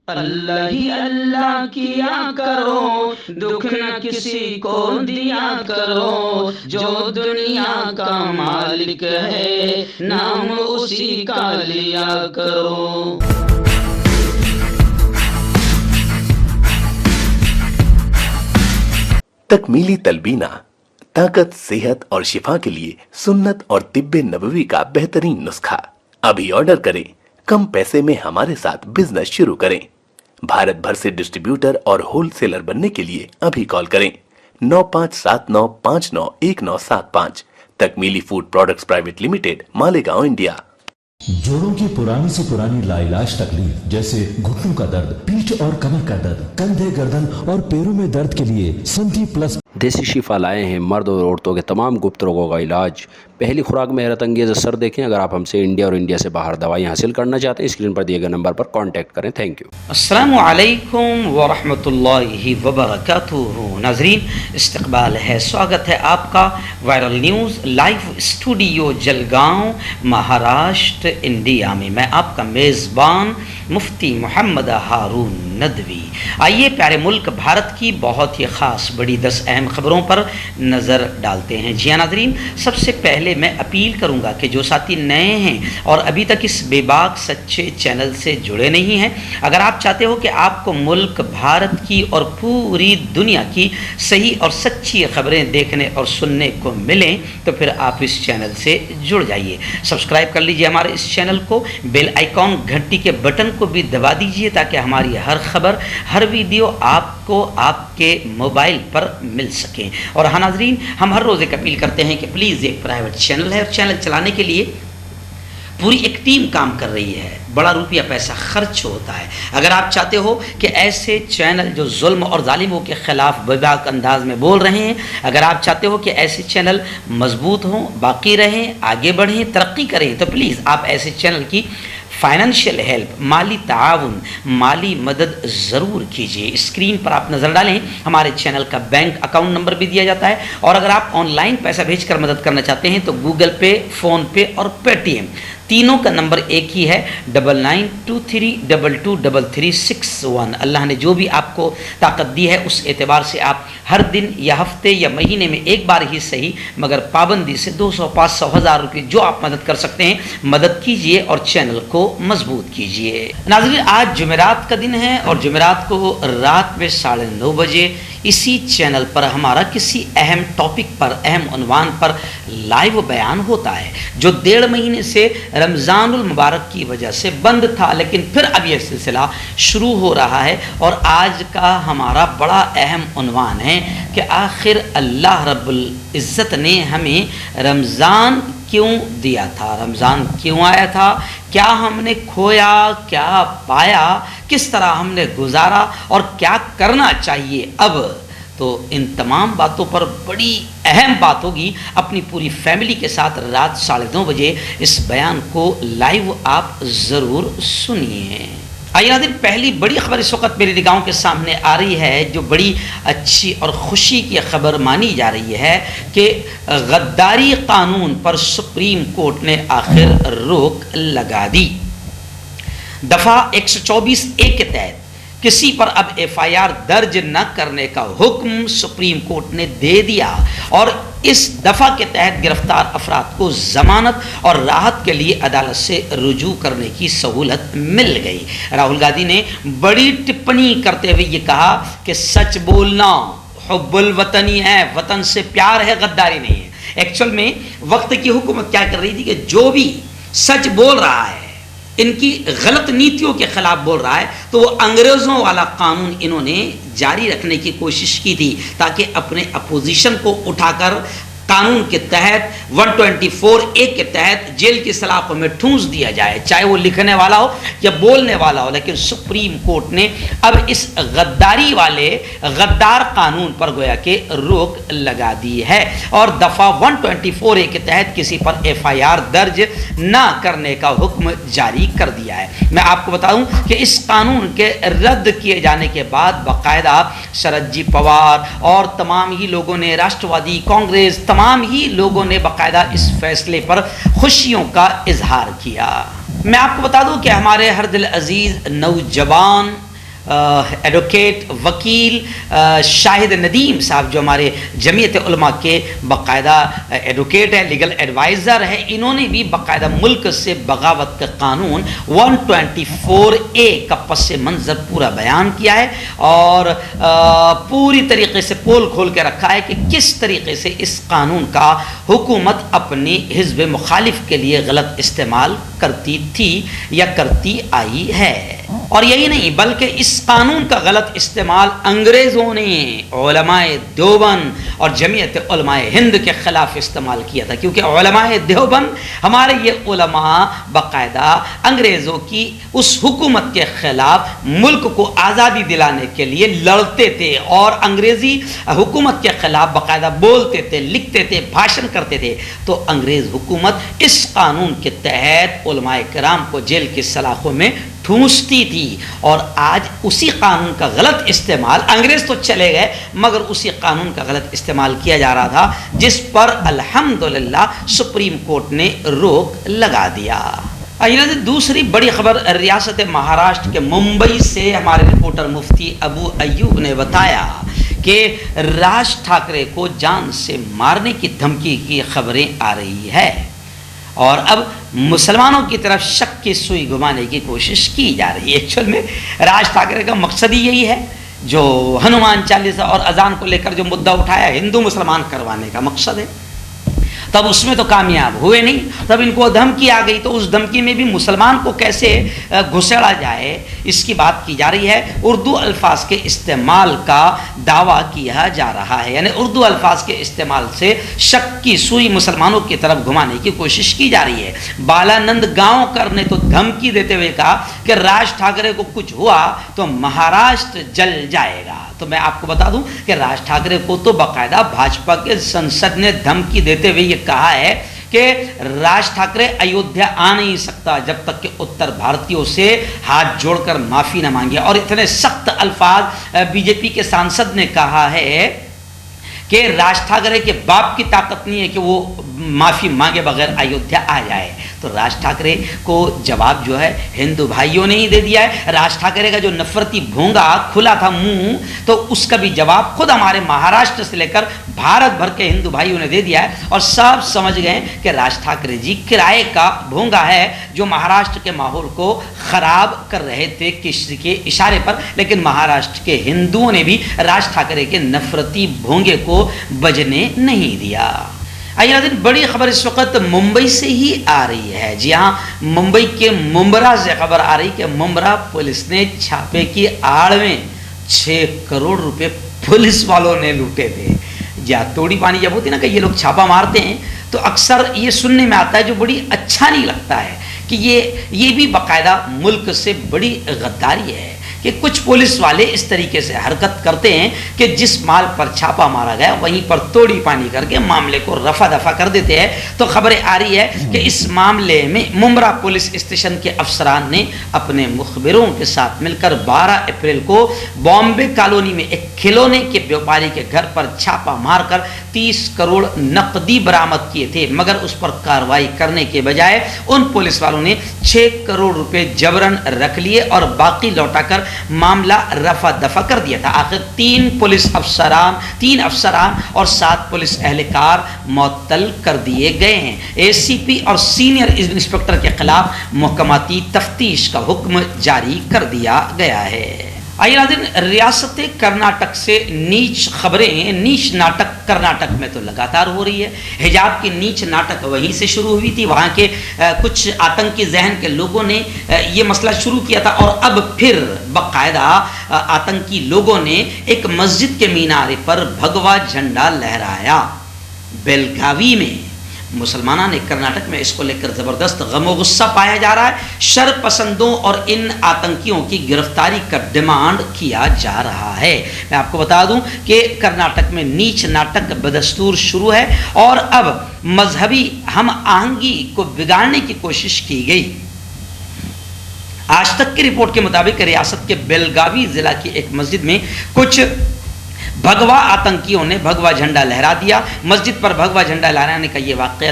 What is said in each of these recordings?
अल्लाह ही अल्लाह किया करो, दुख न किसी को दिया करो। जो दुनिया का मालिक है, नाम उसी का लिया करो। तकमीली तलबीना ताकत, सेहत और शिफा के लिए सुन्नत और तिब्बे नबवी का बेहतरीन नुस्खा। अभी ऑर्डर करें, कम पैसे में हमारे साथ बिजनेस शुरू करें। भारत भर से डिस्ट्रीब्यूटर और होलसेलर बनने के लिए अभी कॉल करें 9579591975। Takmili food products private limited, Malegaon, India. जोड़ों की पुरानी से पुरानी लाइलाज तकलीफ जैसे घुटनों का दर्द, पीठ और कमर का दर्द, कंधे, गर्दन और पैरों में दर्द के लिए संधि प्लस देसी शिफा लाए हैं मर्द और औरतों के तमाम गुप्त रोगों का इलाज। पहली खुराक में हैरत अंगेज़ असर देखें। अगर आप हमसे इंडिया और इंडिया से बाहर दवाई हासिल करना चाहते हैं, स्क्रीन पर दिए गए नंबर पर कांटेक्ट करें। Thank you. अस्सलामु अलैकुम व रहमतुल्लाहि व बरकातुहू। नाज़रीन, इस्तकबाल है, स्वागत है आपका viral news live studio Jalgaon, Maharashtra, India में। मैं आपका मेज़बान मुफ्ती मोहम्मद हारून नदवी। आइए प्यारे मुल्क भारत की बहुत ही ख़ास बड़ी 10 अहम खबरों पर नज़र डालते हैं। जी हाँ नाज़रीन, सबसे पहले मैं अपील करूंगा कि जो साथी नए हैं और अभी तक इस बेबाक सच्चे चैनल से जुड़े नहीं हैं, अगर आप चाहते हो कि आपको मुल्क भारत की और पूरी दुनिया की सही और सच्ची खबरें देखने और सुनने को मिलें, तो फिर आप इस चैनल से जुड़ जाइए। सब्सक्राइब कर लीजिए हमारे इस चैनल को, बेल आइकॉन घंटी के बटन को भी दबा दीजिए ताकि हमारी हर खबर, हर वीडियो आपको आपके मोबाइल पर मिल सके। और हाँ नाज़रीन, हम हर रोज़ एक अपील करते हैं कि प्लीज़, एक प्राइवेट चैनल है और चैनल चलाने के लिए पूरी एक टीम काम कर रही है, बड़ा रुपया पैसा खर्च होता है। अगर आप चाहते हो कि ऐसे चैनल जो जुल्म और जालिमों के ख़िलाफ़ बेबाक अंदाज में बोल रहे हैं, अगर आप चाहते हो कि ऐसे चैनल मजबूत हों, बाकी रहें, आगे बढ़ें, तरक्की करें, तो प्लीज़ आप ऐसे चैनल की फाइनेंशियल हेल्प, माली ताउन, माली मदद ज़रूर कीजिए। स्क्रीन पर आप नज़र डालें, हमारे चैनल का बैंक अकाउंट नंबर भी दिया जाता है। और अगर आप ऑनलाइन पैसा भेजकर मदद करना चाहते हैं तो गूगल पे, फ़ोन पे और पेटीएम, तीनों का नंबर एक ही है, 9923223361। अल्लाह ने जो भी आपको ताकत दी है उस एतबार से आप हर दिन या हफ्ते या महीने में एक बार ही सही, मगर पाबंदी से 200, 500, 1000 रुपये जो आप मदद कर सकते हैं मदद कीजिए और चैनल को मजबूत कीजिए। नाज़रीन, आज जुमेरात का दिन है और जुमेरात को रात में 9:30 बजे इसी चैनल पर हमारा किसी अहम टॉपिक पर, अहम उन्वान पर लाइव बयान होता है, जो 1.5 महीने से रमज़ानुल मुबारक की वजह से बंद था, लेकिन फिर अब यह सिलसिला शुरू हो रहा है। और आज का हमारा बड़ा अहम उन्वान है कि आखिर अल्लाह रब्बुल इज़्ज़त ने हमें रमज़ान क्यों दिया था, रमज़ान क्यों आया था, क्या हमने खोया, क्या पाया, किस तरह हमने गुजारा और क्या करना चाहिए अब। तो इन तमाम बातों पर बड़ी अहम बात होगी। अपनी पूरी फैमिली के साथ रात 9:30 बजे इस बयान को लाइव आप ज़रूर सुनिए। आइए नाज़रीन, पहली बड़ी खबर इस वक्त मेरी निगाहों के सामने आ रही है, जो बड़ी अच्छी और खुशी की खबर मानी जा रही है कि गद्दारी कानून पर सुप्रीम कोर्ट ने आखिर रोक लगा दी। दफ़ा 124A के तहत किसी पर अब FIR दर्ज न करने का हुक्म सुप्रीम कोर्ट ने दे दिया और इस दफ़ा के तहत गिरफ्तार अफराद को ज़मानत और राहत के लिए अदालत से रुजू करने की सहूलत मिल गई। राहुल गांधी ने बड़ी टिप्पणी करते हुए ये कहा कि सच बोलना हुब्बुल वतनी है, वतन से प्यार है, गद्दारी नहीं है। एक्चुअल में वक्त की हुकूमत क्या कर रही थी कि जो भी सच बोल रहा है, इनकी गलत नीतियों के खिलाफ बोल रहा है, तो वो अंग्रेज़ों वाला कानून इन्होंने जारी रखने की कोशिश की थी ताकि अपने अपोजिशन को उठाकर कानून के तहत 124A के तहत जेल की सलाखों में ठूंस दिया जाए, चाहे वो लिखने वाला हो या बोलने वाला हो। लेकिन सुप्रीम कोर्ट ने अब इस गद्दारी वाले गद्दार कानून पर गोया के रोक लगा दी है और दफ़ा 124A के तहत किसी पर FIR दर्ज न करने का हुक्म जारी कर दिया है। मैं आपको बताऊं कि इस कानून के रद्द किए जाने के बाद बाकायदा शरद जी पवार और तमाम ही लोगों ने, राष्ट्रवादी कांग्रेस, तमाम ही लोगों ने बाकायदा इस फैसले पर खुशियों का इजहार किया। मैं आपको बता दूं कि हमारे हर दिल अजीज नौजवान एडवोकेट वकील शाहिद नदीम साहब, जो हमारे जमीयत उलमा के बाकायदा एडवोकेट है, लीगल एडवाइज़र है, इन्होंने भी बाकायदा मुल्क से बगावत का कानून 124A का पस मंज़र पूरा बयान किया है और पूरी तरीके से पोल खोल के रखा है कि किस तरीके से इस कानून का हुकूमत अपनी हिज़्ब मुखालिफ के लिए गलत इस्तेमाल करती थी या करती आई है। और यही नहीं बल्कि इस कानून का गलत इस्तेमाल अंग्रेज़ों ने उलमाए देवबंद और जमीयत उलमाए हिंद के ख़िलाफ़ इस्तेमाल किया था, क्योंकि उलमाए देवबंद हमारे ये उलमा बाकायदा अंग्रेज़ों की उस हुकूमत के ख़िलाफ़ मुल्क को आज़ादी दिलाने के लिए लड़ते थे और अंग्रेज़ी हुकूमत के ख़िलाफ़ बाकायदा बोलते थे, लिखते थे, भाषण करते थे। तो अंग्रेज़ हुकूमत इस कानून के तहत उलमाए किराम को जेल की सलाखों में ठूंसती थी और आज उसी कानून का गलत इस्तेमाल, अंग्रेज़ तो चले गए मगर उसी कानून का गलत इस्तेमाल किया जा रहा था, जिस पर अल्हम्दुलिल्लाह सुप्रीम कोर्ट ने रोक लगा दिया। दूसरी बड़ी खबर रियासत महाराष्ट्र के मुंबई से हमारे रिपोर्टर मुफ्ती अबू अयूब ने बताया कि राज ठाकरे को जान से मारने की धमकी की खबरें आ रही है और अब मुसलमानों की तरफ शक की सुई घुमाने की कोशिश की जा रही है। एक्चुअल में राज ठाकरे का मकसद ही यही है, जो हनुमान चालीसा और अजान को लेकर जो मुद्दा उठाया, हिंदू मुसलमान करवाने का मकसद है। तब उसमें तो कामयाब हुए नहीं, तब इनको धमकी आ गई, तो उस धमकी में भी मुसलमान को कैसे घुसेड़ा जाए इसकी बात की जा रही है। उर्दू अल्फाज के इस्तेमाल का दावा किया जा रहा है, यानी उर्दू अल्फाज के इस्तेमाल से शक की सुई मुसलमानों की तरफ घुमाने की कोशिश की जा रही है। बालानंद गांवकर ने तो धमकी देते हुए कहा कि राज ठाकरे को कुछ हुआ तो महाराष्ट्र जल जाएगा। तो मैं आपको बता दूं कि राज ठाकरे को तो बाकायदा भाजपा के संसद ने धमकी देते हुए ये कहा है कि राज ठाकरे अयोध्या आ नहीं सकता जब तक कि उत्तर भारतीयों से हाथ जोड़कर माफ़ी न मांगे। और इतने सख्त अल्फाज बीजेपी के सांसद ने कहा है कि राज ठाकरे के बाप की ताकत नहीं है कि वो माफ़ी मांगे बगैर अयोध्या आ जाए। तो राज ठाकरे को जवाब जो है हिंदू भाइयों ने ही दे दिया है। राज ठाकरे का जो नफरती भोंगा खुला था मुंह, तो उसका भी जवाब खुद हमारे महाराष्ट्र से लेकर भारत भर के हिंदू भाइयों ने दे दिया है और सब समझ गए कि राज ठाकरे जी किराए का भोंगा है जो महाराष्ट्र के माहौल को ख़राब कर रहे थे किसी के इशारे पर। लेकिन महाराष्ट्र के हिंदुओं ने भी राज ठाकरे के नफरती भोंगे को बजने नहीं दिया। आइए दिन बड़ी खबर इस वक्त मुंबई से ही आ रही है। जी हाँ, मुंबई के मुंब्रा से खबर आ रही कि मुंब्रा पुलिस ने छापे की आड़ में 6 करोड़ रुपए पुलिस वालों ने लूटे थे। या तोड़ी पानी जब होती है ना कि ये लोग छापा मारते हैं तो अक्सर ये सुनने में आता है जो बड़ी अच्छा नहीं लगता है कि ये भी बाकायदा मुल्क से बड़ी गद्दारी है कि कुछ पुलिस वाले इस तरीके से हरकत करते हैं कि जिस माल पर छापा मारा गया वहीं पर तोड़ी पानी करके मामले को रफा दफा कर देते हैं। तो खबरें आ रही है कि इस मामले में मुंब्रा पुलिस स्टेशन के अफसरान ने अपने मुखबिरों के साथ मिलकर 12 अप्रैल को बॉम्बे कॉलोनी में एक खिलौने के व्यापारी के घर पर छापा मारकर 30 करोड़ नकदी बरामद किए थे, मगर उस पर कार्रवाई करने के बजाय उन पुलिस वालों ने 6 करोड़ रुपए जबरन रख लिए और बाकी लौटाकर मामला रफा दफा कर दिया था। आखिर 3 अफसरान और 7 पुलिस एहलकार मुअत्तल कर दिए गए हैं। एसीपी और सीनियर इंस्पेक्टर के खिलाफ मुहकमाती तफ्तीश का हुक्म जारी कर दिया गया है। आइए नाज़रीन, रियासत कर्नाटक से नीच खबरें। नीच नाटक कर्नाटक में तो लगातार हो रही है। हिजाब की नीच नाटक वहीं से शुरू हुई थी। वहाँ के कुछ आतंकी जहन के लोगों ने ये मसला शुरू किया था और अब फिर बाकायदा आतंकी लोगों ने एक मस्जिद के मीनारे पर भगवा झंडा लहराया। बेलगावी में मुसलमानों ने कर्नाटक में इसको लेकर ज़बरदस्त गमो गुस्सा पाया जा रहा है। शरपसंदों और इन आतंकियों की गिरफ्तारी का डिमांड किया जा रहा है। मैं आपको बता दूं कि कर्नाटक में नीच नाटक बदस्तूर शुरू है और अब मजहबी हम आहंगी को बिगाड़ने की कोशिश की गई। आज तक की रिपोर्ट के मुताबिक रियासत के बेलगावी ज़िला की एक मस्जिद में कुछ भगवा आतंकियों ने भगवा झंडा लहरा दिया। मस्जिद पर भगवा झंडा लहराने का ये वाक़या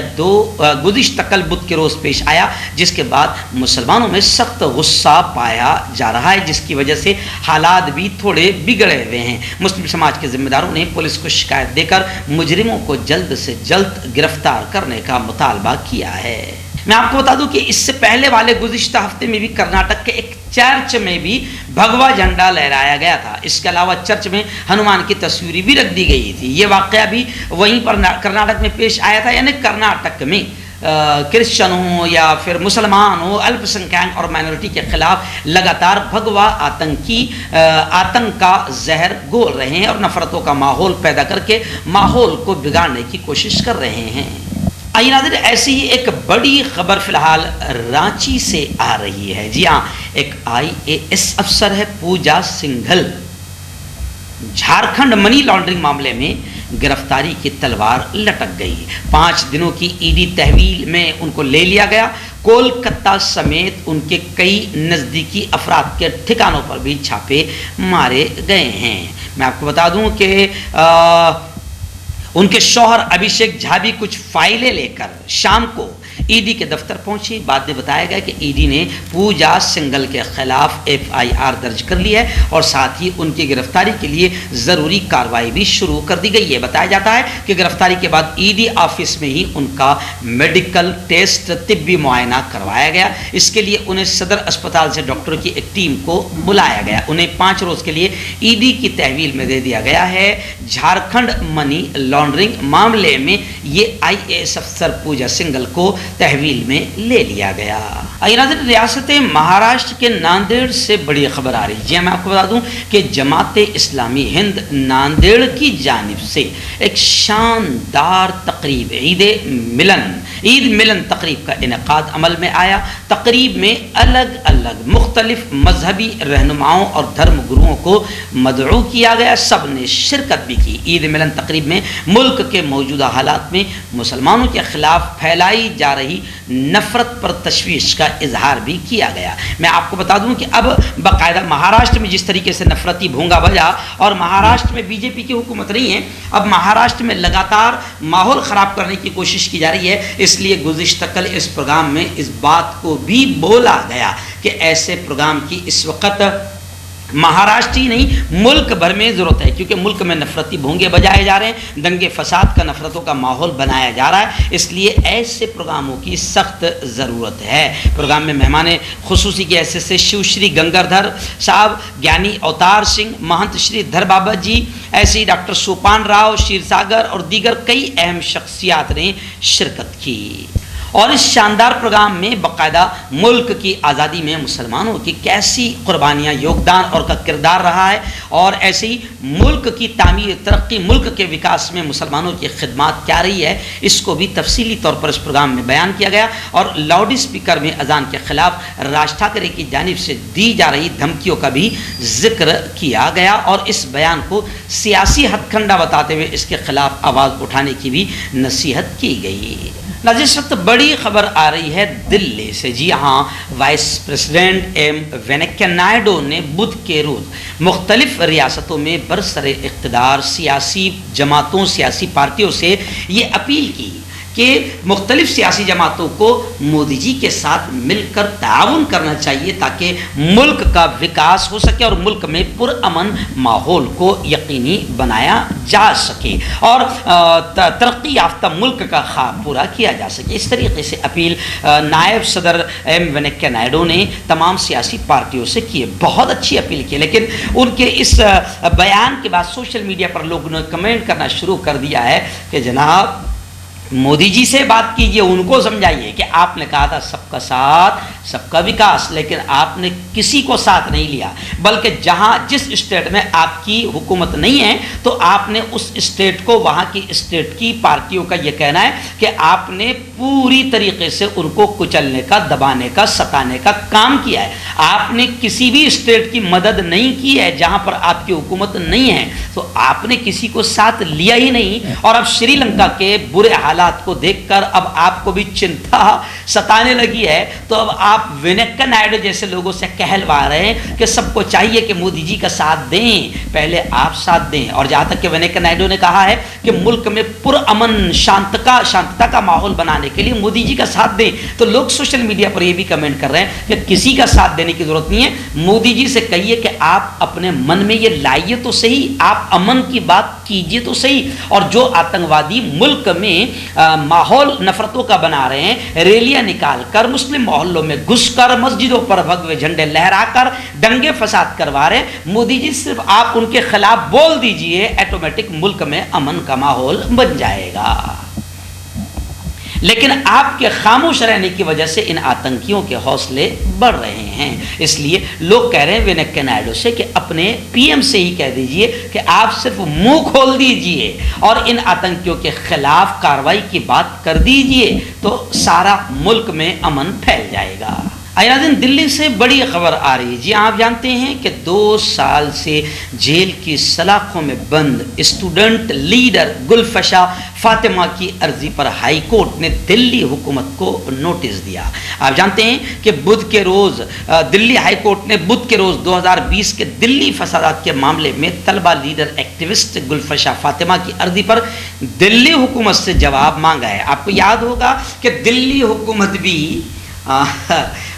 गुज़िश्ता कल बुध के रोज़ पेश आया, जिसके बाद मुसलमानों में सख्त गुस्सा पाया जा रहा है, जिसकी वजह से हालात भी थोड़े बिगड़े हुए हैं। मुस्लिम समाज के जिम्मेदारों ने पुलिस को शिकायत देकर मुजरिमों को जल्द से जल्द गिरफ्तार करने का मुतालबा किया है। मैं आपको बता दूं कि इससे पहले वाले गुज़िश्ता हफ्ते में भी कर्नाटक के एक चर्च में भी भगवा झंडा लहराया गया था। इसके अलावा चर्च में हनुमान की तस्वीर भी रख दी गई थी। ये वाक़या भी वहीं पर कर्नाटक में पेश आया था, यानी कर्नाटक में क्रिश्चियन हो या फिर मुसलमान हो, अल्पसंख्यक और माइनॉरिटी के खिलाफ लगातार भगवा आतंक का जहर घोल रहे हैं और नफरतों का माहौल पैदा करके माहौल को बिगाड़ने की कोशिश कर रहे हैं। आइए नाज़रीन, ऐसी ही एक बड़ी खबर फिलहाल रांची से आ रही है। जी हाँ, एक IAS अफसर है पूजा सिंघल, झारखंड मनी लॉन्ड्रिंग मामले में गिरफ्तारी की तलवार लटक गई। 5 दिनों की ईडी तहवील में उनको ले लिया गया। कोलकाता समेत उनके कई नज़दीकी अफराद के ठिकानों पर भी छापे मारे गए हैं। मैं आपको बता दूं कि उनके शौहर अभिषेक झा भी कुछ फाइलें लेकर शाम को ईडी के दफ्तर पहुंची। बाद में बताया गया कि ईडी ने पूजा सिंघल के खिलाफ FIR दर्ज कर ली है और साथ ही उनकी गिरफ्तारी के लिए ज़रूरी कार्रवाई भी शुरू कर दी गई है। बताया जाता है कि गिरफ्तारी के बाद ईडी ऑफिस में ही उनका मेडिकल टेस्ट, तिब्बी मुआयना करवाया गया। इसके लिए उन्हें सदर अस्पताल से डॉक्टरों की एक टीम को बुलाया गया। उन्हें 5 रोज़ के लिए ईडी की तहवील में दे दिया गया है। झारखंड मनी लॉन्ड्रिंग मामले में ये IAS अफसर पूजा सिंघल को तहवील में ले लिया गया। रियासत महाराष्ट्र के नांदेड़ से बड़ी खबर आ रही है। मैं आपको बता दूं कि जमाते इस्लामी हिंद नांदेड़ की जानिब से एक शानदार तकरीब ईद मिलन तकरीब का इनेकाद अमल में आया। तकरीब में अलग अलग मुख्तलिफ मजहबी रहनुमाओं और धर्म गुरुओं को मदऊ किया गया। सब ने शिरकत भी की। ईद मिलन तकरीब में मुल्क के मौजूदा हालात में मुसलमानों के खिलाफ फैलाई जा रही नफरत पर तशवीश का इजहार भी किया गया। मैं आपको बता दूं कि अब बाकायदा महाराष्ट्र में जिस तरीके से नफरती भूंगा बजा और महाराष्ट्र में बीजेपी की हुकूमत नहीं है, अब महाराष्ट्र में लगातार माहौल ख़राब करने की कोशिश की जा रही है। इसलिए गुज़िश्ता कल इस प्रोग्राम में इस बात को भी बोला गया कि ऐसे प्रोग्राम की इस वक्त महाराष्ट्र ही नहीं मुल्क भर में ज़रूरत है, क्योंकि मुल्क में नफरती भोंगे बजाए जा रहे हैं, दंगे फसाद का, नफरतों का माहौल बनाया जा रहा है। इसलिए ऐसे प्रोग्रामों की सख्त ज़रूरत है। प्रोग्राम में मेहमान खुसूसी की हैसियत से शिव श्री गंगाधर साहब, ज्ञानी अवतार सिंह, महंत श्री धर बाबा जी, ऐसे ही डॉक्टर सोपान राव, क्षीरसागर और दीगर कई अहम शख्सियात ने शिरकत की। और इस शानदार प्रोग्राम में बाकायदा मुल्क की आज़ादी में मुसलमानों की कैसी कुर्बानियाँ, योगदान और का किरदार रहा है, और ऐसे ही मुल्क की तामीर, तरक्की, मुल्क के विकास में मुसलमानों की खिदमत क्या रही है, इसको भी तफसीली तौर पर इस प्रोग्राम में बयान किया गया। और लाउड स्पीकर में अजान के ख़िलाफ़ राज ठाकरे की जानिब से दी जा रही धमकियों का भी जिक्र किया गया और इस बयान को सियासी हथकंडा बताते हुए इसके खिलाफ आवाज़ उठाने की भी नसीहत की गई। नाज़रीन, इस वक्त बड़ी खबर आ रही है दिल्ली से। जी हाँ, वाइस प्रेसिडेंट वेंकैया नायडू ने बुध के रोज़ मुख्तलिफ रियासतों में बरसरे इक़्तिदार सियासी जमातों, सियासी पार्टियों से ये अपील की कि मुख्तलिफ सियासी जमातों को मोदी जी के साथ मिलकर ताउन करना चाहिए ताकि मुल्क का विकास हो सके और मुल्क में पुरअमन माहौल को यकीनी बनाया जा सके और तरक्की याफ्ता मुल्क का ख्वाब पूरा किया जा सके। इस तरीके से अपील नायब सदर वेंकैया नायडू ने तमाम सियासी पार्टियों से की है। बहुत अच्छी अपील की, लेकिन उनके इस बयान के बाद सोशल मीडिया पर लोगों ने कमेंट करना शुरू कर दिया है कि जनाब मोदी जी से बात कीजिए, उनको समझाइए कि आपने कहा था सबका साथ सबका विकास, लेकिन आपने किसी को साथ नहीं लिया, बल्कि जहां जिस स्टेट में आपकी हुकूमत नहीं है तो आपने उस स्टेट को, वहां की स्टेट की पार्टियों का यह कहना है कि आपने पूरी तरीके से उनको कुचलने का, दबाने का, सताने का काम किया है। आपने किसी भी स्टेट की मदद नहीं की है जहां पर आपकी हुकूमत नहीं है, तो आपने किसी को साथ लिया ही नहीं। और अब श्रीलंका के बुरे हालात हालात को देखकर अब आपको भी चिंता सताने लगी है, तो अब आप वेंकैया नायडू जैसे लोगों से कहलवा रहे हैं कि सबको चाहिए कि मोदी जी का साथ दें, पहले आप साथ दें। और जहाँ तक कि वेंकैया नायडू ने कहा है कि मुल्क में पुरअमन शांतता का माहौल बनाने के लिए मोदी जी का साथ दें, तो लोग सोशल मीडिया पर ये भी कमेंट कर रहे हैं कि किसी का साथ देने की जरूरत नहीं है, मोदी जी से कहिए कि आप अपने मन में ये लाइए तो सही, आप अमन की बात कीजिए तो सही। और जो आतंकवादी मुल्क में माहौल नफरतों का बना रहे हैं, रैलियां निकालकर मुस्लिम मोहल्लों में घुसकर मस्जिदों पर भगवे झंडे लहराकर दंगे फसाद करवा रहे हैं, मोदी जी सिर्फ आप उनके खिलाफ बोल दीजिए, ऑटोमेटिक मुल्क में अमन का माहौल बन जाएगा। लेकिन आपके खामोश रहने की वजह से इन आतंकियों के हौसले बढ़ रहे हैं। इसलिए लोग कह रहे हैं वेंकैया नायडू से कि अपने पीएम से ही कह दीजिए कि आप सिर्फ मुंह खोल दीजिए और इन आतंकियों के खिलाफ कार्रवाई की बात कर दीजिए, तो सारा मुल्क में अमन फैल जाएगा। आयादिन, दिल्ली से बड़ी खबर आ रही है। जी आप जानते हैं कि 2 साल से जेल की सलाखों में बंद स्टूडेंट लीडर गुलफशा फातिमा की अर्जी पर हाई कोर्ट ने दिल्ली हुकूमत को नोटिस दिया। आप जानते हैं कि बुध के रोज़ दिल्ली हाई कोर्ट ने बुध के रोज़ 2020 के दिल्ली फसादात के मामले में तलबा लीडर एक्टिविस्ट गुलफशा फातिमा की अर्जी पर दिल्ली हुकूमत से जवाब मांगा है। आपको याद होगा कि दिल्ली हुकूमत भी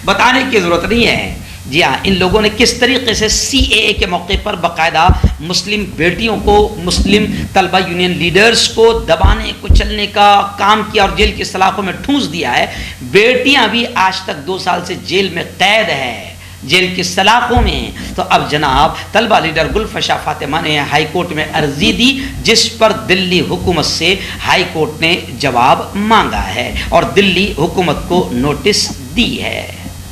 बताने की ज़रूरत नहीं है, जी हाँ, इन लोगों ने किस तरीके से CAA के मौके पर बाकायदा मुस्लिम बेटियों को, मुस्लिम तलबा यूनियन लीडर्स को दबाने कुचलने का काम किया और जेल की सलाखों में ठूंस दिया है। बेटियां भी आज तक 2 साल से जेल में कैद है, जेल की सलाखों में। तो अब जनाब तलबा लीडर गुलफशा फातिमा ने हाई कोर्ट में अर्जी दी, जिस पर दिल्ली हुकूमत से हाई कोर्ट ने जवाब मांगा है और दिल्ली हुकूमत को नोटिस दी है।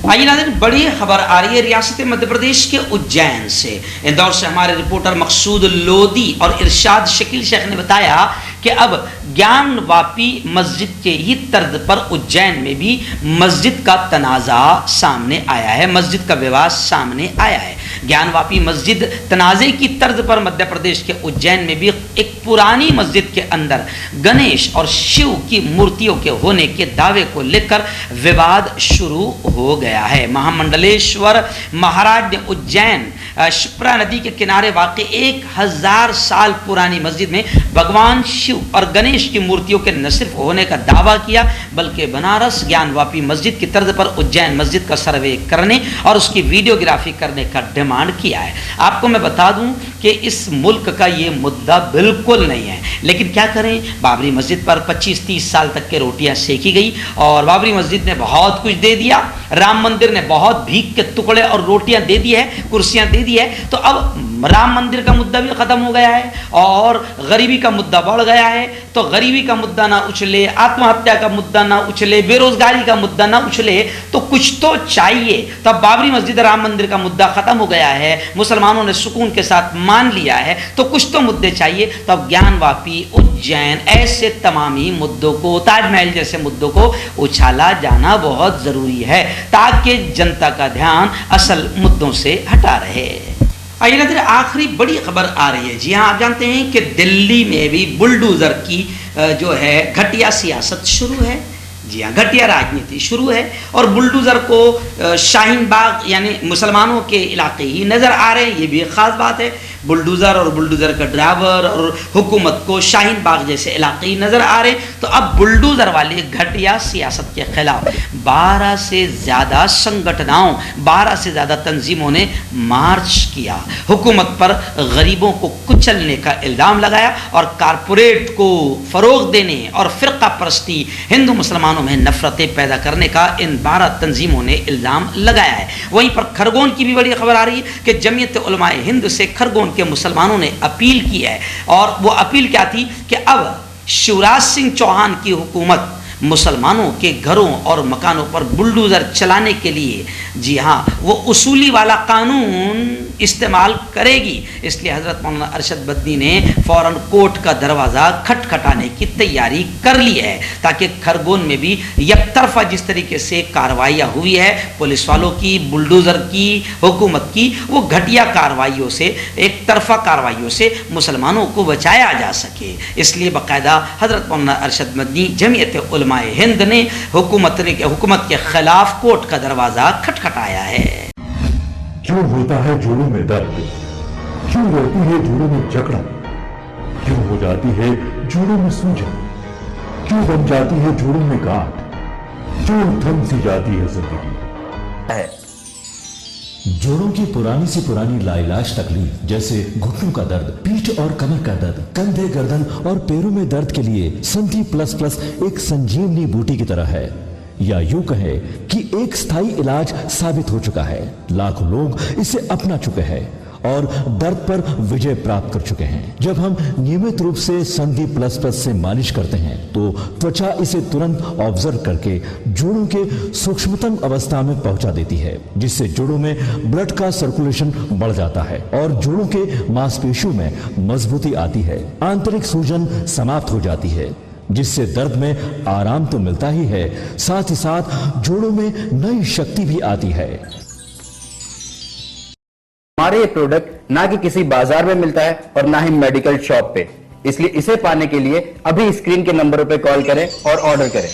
आइए नाज़रीन, बड़ी खबर आ रही है रियासत मध्य प्रदेश के उज्जैन से। इंदौर से हमारे रिपोर्टर मकसूद लोधी और इरशाद शकील शेख ने बताया कि अब ज्ञानवापी मस्जिद के ही तर्ज पर उज्जैन में भी मस्जिद का तनाज़ा सामने आया है, मस्जिद का विवाद सामने आया है। ज्ञानवापी मस्जिद तनाज़े की तर्ज पर मध्य प्रदेश के उज्जैन में भी एक पुरानी मस्जिद के अंदर गणेश और शिव की मूर्तियों के होने के दावे को लेकर विवाद शुरू हो गया है। महामंडलेश्वर महाराज ने उज्जैन शिप्रा नदी के किनारे वाक़ई 1000 साल पुरानी मस्जिद में भगवान शिव और गणेश की मूर्तियों के न सिर्फ होने का दावा किया, बल्कि बनारस ज्ञानवापी मस्जिद की तर्ज पर उज्जैन मस्जिद का सर्वे करने और उसकी वीडियोग्राफी करने का डिमांड किया है। आपको मैं बता दूं कि इस मुल्क का ये मुद्दा बिल्कुल नहीं है, लेकिन क्या करें, बाबरी मस्जिद पर 25-30 साल तक के रोटियां सेकी गई और बाबरी मस्जिद ने बहुत कुछ दे दिया, राम मंदिर ने बहुत भीख के टुकड़े और रोटियां दे दी है, कुर्सियां दे दी है। तो अब राम मंदिर का मुद्दा भी खत्म हो गया है और गरीबी का मुद्दा बढ़ गया है। तो गरीबी का मुद्दा ना उछले, आत्महत्या का मुद्दा ना उछले, बेरोजगारी का मुद्दा ना उछले, तो कुछ तो चाहिए। तब बाबरी मस्जिद राम मंदिर का मुद्दा खत्म हो गया है, मुसलमानों ने सुकून के साथ मान लिया है, तो कुछ तो मुद्दे चाहिए। तब ज्ञानवापी उज्जैन ऐसे तमाम ही मुद्दों को, ताजमहल जैसे मुद्दों को उछाला जाना बहुत जरूरी है, ताकि जनता का ध्यान असल मुद्दों से हटा रहे। आइए नजर आखिरी बड़ी खबर आ रही है। जी हाँ, आप जानते हैं कि दिल्ली में भी बुलडोजर की जो है घटिया सियासत शुरू है। जी हाँ, घटिया राजनीति शुरू है और बुलडोजर को शाहीन बाग यानी मुसलमानों के इलाके ही नज़र आ रहे हैं। ये भी एक ख़ास बात है, बुलडोजर और बुलडोजर का ड्राइवर और हुकूमत को शाहीन बाग जैसे इलाके ही नज़र आ रहे हैं। तो अब बुलडोजर वाली घटिया सियासत के खिलाफ 12 से ज़्यादा संगठनों, 12 से ज़्यादा तंजीमों ने मार्च किया, हुकूमत पर गरीबों को कुचलने का इल्ज़ाम लगाया और कारपोरेट को फ़रोग़ देने और फ़िरक़ा परस्ती, हिंदू मुसलमानों में नफरतें पैदा करने का इन 12 तंजीमों ने इल्ज़ाम लगाया है। वहीं पर खरगोन की भी बड़ी खबर आ रही है कि जमीयत उलमाए हिंद से खरगोन के मुसलमानों ने अपील की है और वो अपील क्या थी कि अब शिवराज सिंह चौहान की हुकूमत मुसलमानों के घरों और मकानों पर बुलडोजर चलाने के लिए, जी हाँ, वो उसूली वाला कानून इस्तेमाल करेगी। इसलिए हज़रत मौलाना अरशद बद्दी ने फ़ौरन कोर्ट का दरवाज़ा खटखटाने की तैयारी कर ली है, ताकि खरगोन में भी यकतरफा जिस तरीके से कार्रवाइयाँ हुई है पुलिस वालों की, बुलडोज़र की, हुकूमत की, वो घटिया कार्रवाइयों से, एक तरफा कार्रवाइयों से मुसलमानों को बचाया जा सके। इसलिए बाकायदा हज़रत मौलाना अरशद बद्दी जमीयत उलमाए हिंद ने हुकूमत के खिलाफ कोर्ट का दरवाज़ा खटखटाया है। क्यों होता है जोड़ों में दर्द, क्यों रहती है जोड़ों में जकड़न, क्यों हो जाती है जोड़ों में सूजन, क्यों बन जाती है जोड़ों में गांठ, क्यों थम सी जाती है जिंदगी। जोड़ों की पुरानी से पुरानी लाइलाज तकलीफ जैसे घुटनों का दर्द, पीठ और कमर का दर्द, कंधे, गर्दन और पैरों में दर्द के लिए संधि प्लस प्लस एक संजीवनी बूटी की तरह है, या यूं कहे कि एक स्थायी इलाज साबित हो चुका है। लाखों लोग इसे अपना चुके हैं और दर्द पर विजय प्राप्त कर चुके हैं। जब हम नियमित रूप से संधि प्लस प्लस से मालिश करते हैं तो त्वचा इसे तुरंत ऑब्जर्व करके जोड़ों के सूक्ष्मतम अवस्था में पहुंचा देती है, जिससे जोड़ों में ब्लड का सर्कुलेशन बढ़ जाता है और जोड़ों के मांसपेशियों में मजबूती आती है। आंतरिक सूजन समाप्त हो जाती है, जिससे दर्द में आराम तो मिलता ही है, साथ ही साथ जोड़ों में नई शक्ति भी आती है। हमारे ये प्रोडक्ट ना कि किसी बाजार में मिलता है और ना ही मेडिकल शॉप पे, इसलिए इसे पाने के लिए अभी स्क्रीन के नंबरों पे कॉल करें और ऑर्डर करें।